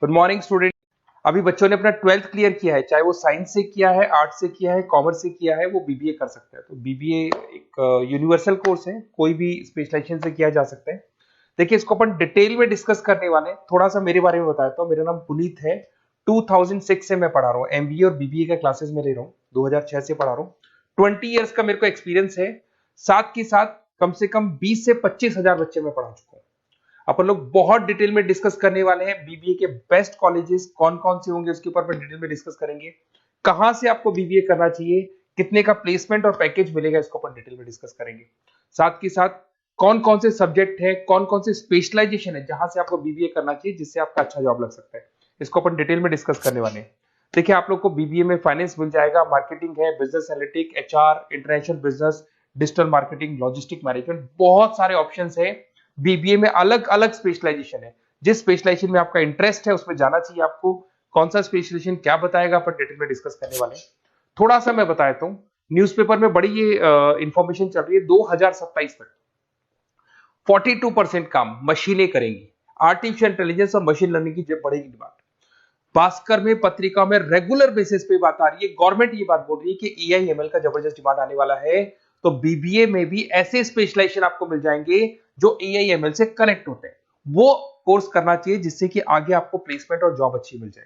Good morning student. अभी बच्चों ने अपना 12th क्लियर किया है, चाहे वो साइंस से किया है, आर्ट्स से किया है, कॉमर्स से किया है, वो बीबीए कर सकता है। तो बीबीए एक यूनिवर्सल कोर्स है, कोई भी स्पेशलाइजेशन से किया जा सकता है। देखिए, इसको अपन डिटेल में डिस्कस करने वाले हैं। थोड़ा सा मेरे बारे में बताता हूँ। मेरा नाम पुनीत है। 2006 से मैं पढ़ा रहा हूँ, एमबीए और बीबीए का क्लासेस में ले रहा हूँ। 2006 से पढ़ा रहा हूँ। 20 ईयर्स का मेरे को एक्सपीरियंस है। साथ के साथ कम से कम 20 से 25 हजार बच्चे मैं पढ़ा चुका हूँ। अपन लोग बहुत डिटेल में डिस्कस करने वाले हैं। बीबीए के बेस्ट कॉलेजेस कौन कौन से होंगे उसके ऊपर डिटेल में डिस्कस करेंगे। कहां से आपको बीबीए करना चाहिए, कितने का प्लेसमेंट और पैकेज मिलेगा, इसको अपन डिटेल में डिस्कस करेंगे। साथ के साथ कौन कौन से सब्जेक्ट है, कौन कौन से स्पेशलाइजेशन है जहां से आपको बीबीए करना चाहिए, जिससे आपका अच्छा जॉब लग सकता है, इसको अपन डिटेल में डिस्कस करने वाले हैं। देखिए, आप लोग को बीबीए में फाइनेंस मिल जाएगा, मार्केटिंग है, business analytic, HR, international business, digital marketing, logistic management, बहुत सारे ऑप्शंस है। बीबीए में अलग अलग स्पेशलाइजेशन है। जिस स्पेशलाइजेशन में आपका इंटरेस्ट है उसमें जाना चाहिए आपको। कौन सा स्पेशलाइजेशन क्या बताएगा अपन डिटेल में डिस्कस करने वाले हैं। थोड़ा सा मैं बता देता हूँ। न्यूज़पेपर में बड़ी ये इंफॉर्मेशन चल रही है। 2027 तक 42% काम मशीनें करेंगी। आर्टिफिशियल इंटेलिजेंस और मशीन लर्निंग की बढ़ेगी डिमांड। भास्कर में, पत्रिका में रेगुलर बेसिस पे बात आ रही है। गवर्नमेंट ये बात बोल रही है कि एआई एमएल का जबरदस्त डिमांड आने वाला है। तो बीबीए में भी ऐसे स्पेशलाइजेशन आपको मिल जाएंगे जो एआई एमएल से कनेक्ट होते हैं। वो कोर्स करना चाहिए जिससे कि आगे आपको प्लेसमेंट और जॉब अच्छी मिल जाए।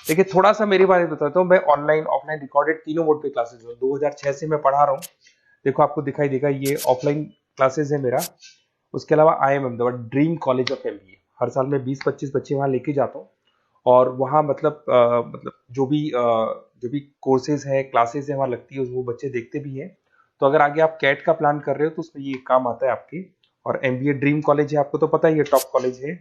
देखिए, थोड़ा सा मेरे बारे में बताता हूँ। मैं ऑनलाइन ऑफलाइन रिकॉर्डेड तीनों मोड पे क्लासेस हूँ। 2006 से मैं पढ़ा रहा हूँ। देखो, आपको दिखाई देगा ये ऑफलाइन क्लासेस है मेरा। उसके अलावा I am Ahmedabad dream college of MBA. हर साल मैं 20-25 बच्चे वहां लेके जाता हूँ। और वहाँ मतलब जो भी कोर्सेज है, क्लासेस है वहाँ लगती है, वो बच्चे देखते भी हैं। तो अगर आगे आप कैट का प्लान कर रहे हो तो उसमें ये काम आता है आपके। और एमबीए ड्रीम कॉलेज है, आपको तो पता ही है, टॉप कॉलेज है।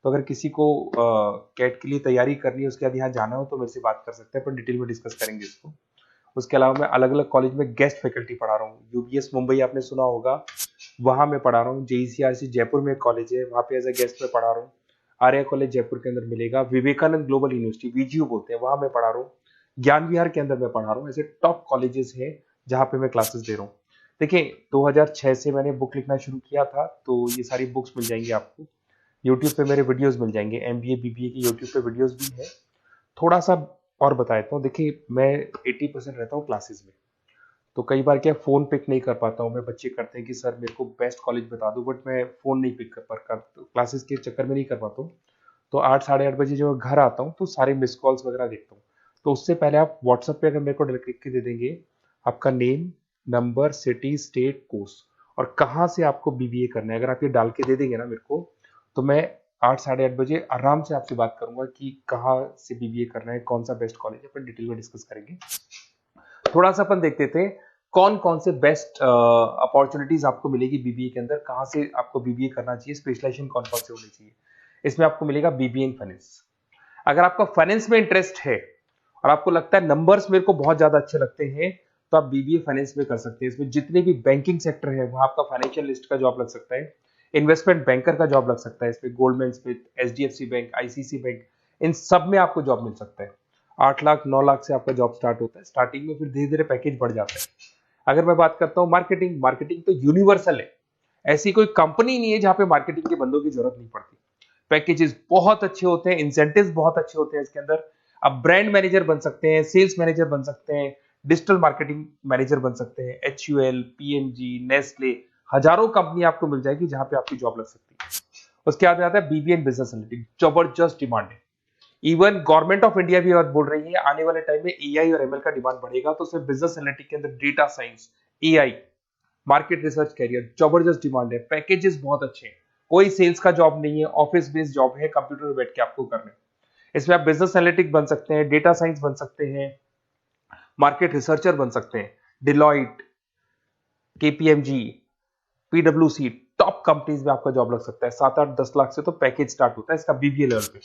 तो अगर किसी को कैट के लिए तैयारी करनी है, उसके बाद यहाँ जाना हो तो मेरे से बात कर सकते हैं, पर डिटेल में डिस्कस करेंगे इसको। उसके अलावा मैं अलग अलग कॉलेज में गेस्ट फैकल्टी पढ़ा रहा हूँ। यूबीएस मुंबई आपने सुना होगा, वहां मैं पढ़ा रहा हूँ। जेईसीआरसी जयपुर में एक कॉलेज है, वहां पे एज ए गेस्ट में पढ़ा रहा हूँ। आर्या कॉलेज जयपुर के अंदर मिलेगा। विवेकानंद ग्लोबल यूनिवर्सिटी, वीजीयू बोलते हैं, वहां मैं पढ़ा रहा हूँ। ज्ञान विहार के अंदर मैं पढ़ा रहा हूँ। ऐसे टॉप कॉलेजेस हैं जहां पे मैं क्लासेस दे रहा हूँ। देखिए, 2006 से मैंने बुक लिखना शुरू किया था, तो ये सारी बुक्स मिल जाएंगी आपको। यूट्यूब पे मेरे वीडियोस मिल जाएंगे। एमबीए बीबीए की यूट्यूब पे वीडियोस भी है। थोड़ा सा और बता देता हूँ। देखिए, मैं 80% रहता हूँ क्लासेस में। तो कई बार क्या, फोन पिक नहीं कर पाता हूँ मैं। बच्चे करते हैं कि सर मेरे को बेस्ट कॉलेज बता दो, बट मैं फोन नहीं पिक कर क्लासेस के चक्कर में नहीं कर पाता हूँ। तो 8 साढ़े 8 बजे जब मैं घर आता हूँ तो सारे मिस कॉल्स वगैरह देखता हूँ। तो उससे पहले आप व्हाट्सएप पे अगर मेरे को डायरेक्ट लिख के दे देंगे आपका name, number, city, state, course और कहाँ से आपको बीबीए करना है, अगर आप ये डाल के दे देंगे ना मेरे को, तो मैं 8 साढ़े 8 बजे आराम से आपसे बात करूंगा कि कहाँ से बीबीए करना है, कौन सा बेस्ट कॉलेज है, अपन डिटेल में डिस्कस करेंगे। थोड़ा सा अपन देखते थे कौन कौन से बेस्ट अपॉर्चुनिटीज आपको मिलेगी बीबीए के अंदर, कहाँ से आपको बीबीए करना चाहिए, स्पेशलाइजेशन कौन कौन से होनी चाहिए। इसमें आपको मिलेगा बीबीए इन फाइनेंस। अगर आपका फाइनेंस में इंटरेस्ट है और आपको लगता है नंबर्स मेरे को बहुत ज्यादा अच्छे लगते हैं, तो आप बीबीए फाइनेंस में कर सकते हैं। इसमें जितने भी बैंकिंग सेक्टर है वहां आपका फाइनेंशियल लिस्ट का जॉब लग सकता है, इन्वेस्टमेंट बैंकर का जॉब लग सकता है। इसमें Goldman Smith, HDFC bank, ICC bank, इन सब में आपको जॉब मिल सकता है। 8 लाख 9 लाख से आपका जॉब स्टार्ट होता है स्टार्टिंग में, फिर धीरे धीरे पैकेज बढ़ जाता है। अगर मैं बात करता हूँ मार्केटिंग, मार्केटिंग तो यूनिवर्सल है। ऐसी कोई कंपनी नहीं है जहां पे मार्केटिंग के बंदों की जरूरत नहीं पड़ती। पैकेजेस बहुत अच्छे होते हैं, इंसेंटिव्स बहुत अच्छे होते हैं इसके अंदर। आप ब्रांड मैनेजर बन सकते हैं, सेल्स मैनेजर बन सकते हैं, डिजिटल मार्केटिंग मैनेजर बन सकते हैं। एचयूएल, पीएनजी, नेस्ले, हजारों कंपनी आपको मिल जाएगी जहां पे आपकी जॉब लग सकती है। उसके बाद आता है बीबीए इन बिजनेस एनालिटिक्स, जबरदस्त डिमांड है। इवन गवर्नमेंट ऑफ इंडिया भी बात बोल रही है आने वाले टाइम में एआई और एमएल का डिमांड बढ़ेगा, तो उसमें बिजनेस एनालिटिक्स के अंदर data science, AI, market research career, जबरदस्त डिमांड है। पैकेजेस बहुत अच्छे हैं। कोई सेल्स का जॉब नहीं है, ऑफिस बेस्ड जॉब है, कंप्यूटर पे बैठ के आपको करना है। इसमें आप बिजनेस एनालिटिक बन सकते हैं, डेटा साइंस बन सकते हैं, मार्केट रिसर्चर बन सकते हैं। डिलॉइट, केपीएमजी, पीडब्ल्यूसी, टॉप कंपनीज में आपका जॉब लग सकता है। 7-8-10 लाख से तो पैकेज स्टार्ट होता है इसका बीबीए लेवल पे।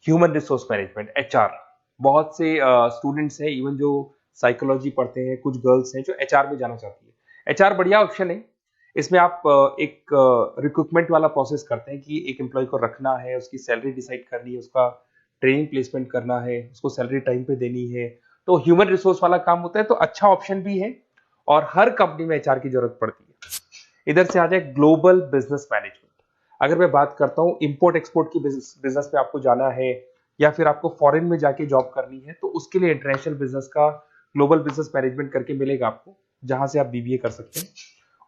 ह्यूमन रिसोर्स मैनेजमेंट, एचआर, बहुत से स्टूडेंट्स हैं इवन जो साइकोलॉजी पढ़ते हैं, कुछ गर्ल्स हैं जो एचआर में जाना चाहती है। एचआर बढ़िया ऑप्शन है। इसमें आप एक रिक्रूटमेंट वाला प्रोसेस करते हैं कि एक एम्प्लॉय को रखना है, उसकी सैलरी डिसाइड करनी है, उसका ट्रेनिंग प्लेसमेंट करना है, उसको सैलरी टाइम पे देनी है। तो ह्यूमन रिसोर्स वाला काम होता है, तो अच्छा ऑप्शन भी है और हर कंपनी में एचआर की जरूरत पड़ती है। इधर से आ जाए ग्लोबल बिजनेस मैनेजमेंट। अगर मैं बात करता हूं इंपोर्ट एक्सपोर्ट की बिजनेस पे आपको जाना है, या फिर आपको फॉरेन में जाके जॉब करनी है तो उसके लिए इंटरनेशनल बिजनेस का ग्लोबल बिजनेस मैनेजमेंट करके मिलेगा आपको, जहां से आप बीबीए कर सकते हैं।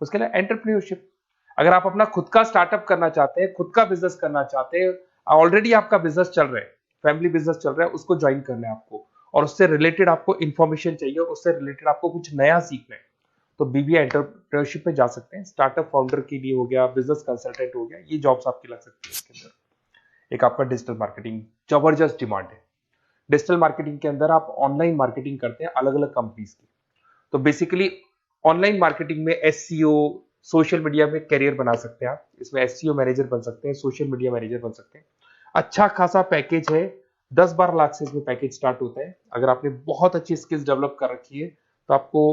उसके लिए एंटरप्रेन्योरशिप, अगर आप अपना खुद का स्टार्टअप करना चाहते हैं, खुद का बिजनेस करना चाहते हैं, ऑलरेडी आपका बिजनेस चल रहा है, फैमिली बिजनेस चल रहा है, उसको ज्वाइन करना है आपको, और उससे रिलेटेड आपको इंफॉर्मेशन चाहिए, उससे रिलेटेड आपको कुछ नया सीखना है, तो बीबीए एंटरप्रेन्योरशिप में जा सकते हैं। स्टार्टअप फाउंडर के लिए हो गया, बिजनेस कंसल्टेंट हो गया, ये जॉब्स आपकी लग सकती है इसके अंदर। एक आपका डिजिटल मार्केटिंग, जबरदस्त डिमांड है। डिजिटल मार्केटिंग के अंदर आप ऑनलाइन मार्केटिंग करते हैं अलग अलग कंपनीज की, तो बेसिकली ऑनलाइन मार्केटिंग में एसईओ, सोशल मीडिया में करियर बना सकते हैं आप, इसमें एसईओ मैनेजर बन सकते हैं, सोशल मीडिया मैनेजर बन सकते हैं। अच्छा खासा पैकेज है, 10-12 लाख से इसमें पैकेज स्टार्ट होता है। अगर आपने बहुत अच्छी स्किल्स डेवलप कर रखी है तो आपको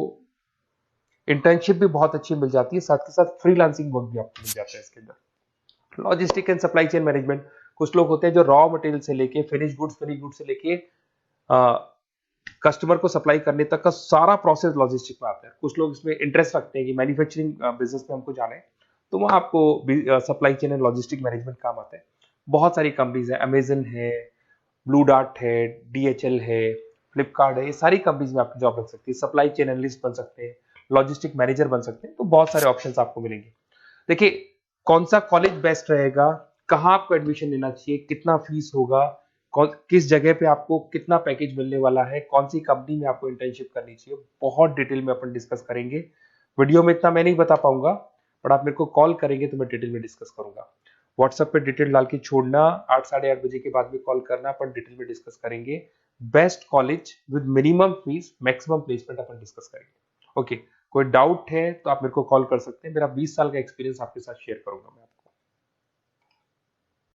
इंटर्नशिप भी बहुत अच्छी मिल जाती है, साथ के साथ फ्रीलांसिंग वर्क भी आपको मिल जाता है इसके अंदर। Logistic and supply chain management, कुछ लोग होते हैं जो रॉ मटेरियल से लेके फिनिश गुड्स से लेके कस्टमर को सप्लाई करने तक का सारा प्रोसेस लॉजिस्टिक में आता है। कुछ लोग इसमें इंटरेस्ट रखते हैं कि मैन्युफैक्चरिंग बिजनेस में हमको जाना है, तो वहाँ आपको supply chain and logistic management काम आता है। बहुत सारी कंपनीज है, अमेजन है, ब्लू डार्ट है, डीएचएल है, फ्लिपकार्ट है, ये सारी कंपनीज में आपकी जॉब लग सकती है। सप्लाई चेन एनालिस्ट बन सकते हैं, लॉजिस्टिक मैनेजर बन सकते हैं, तो बहुत सारे ऑप्शंस आपको मिलेंगे। देखिए, कौन सा कॉलेज बेस्ट रहेगा, कहाँ आपको एडमिशन लेना चाहिए, कितना फीस होगा, किस जगह पे आपको कितना पैकेज मिलने वाला है, कौन सी कंपनी में आपको इंटर्नशिप करनी चाहिए, बहुत डिटेल में अपन डिस्कस करेंगे। वीडियो में इतना मैं नहीं बता पाऊंगा, बट आप मेरे को कॉल करेंगे तो मैं डिटेल में डिस्कस करूंगा। व्हाट्सएप पे डिटेल डाल के छोड़ना, 8-8:30 बजे के बाद में कॉल करना, अपन डिटेल में डिस्कस करेंगे। Best college with minimum fees, maximum placement upon discuss करेंगे। ओके, कोई डाउट है तो आप मेरे को कॉल कर सकते हैं, मेरा 20 साल का एक्सपीरियंस आपके साथ शेयर करूंगा मैं।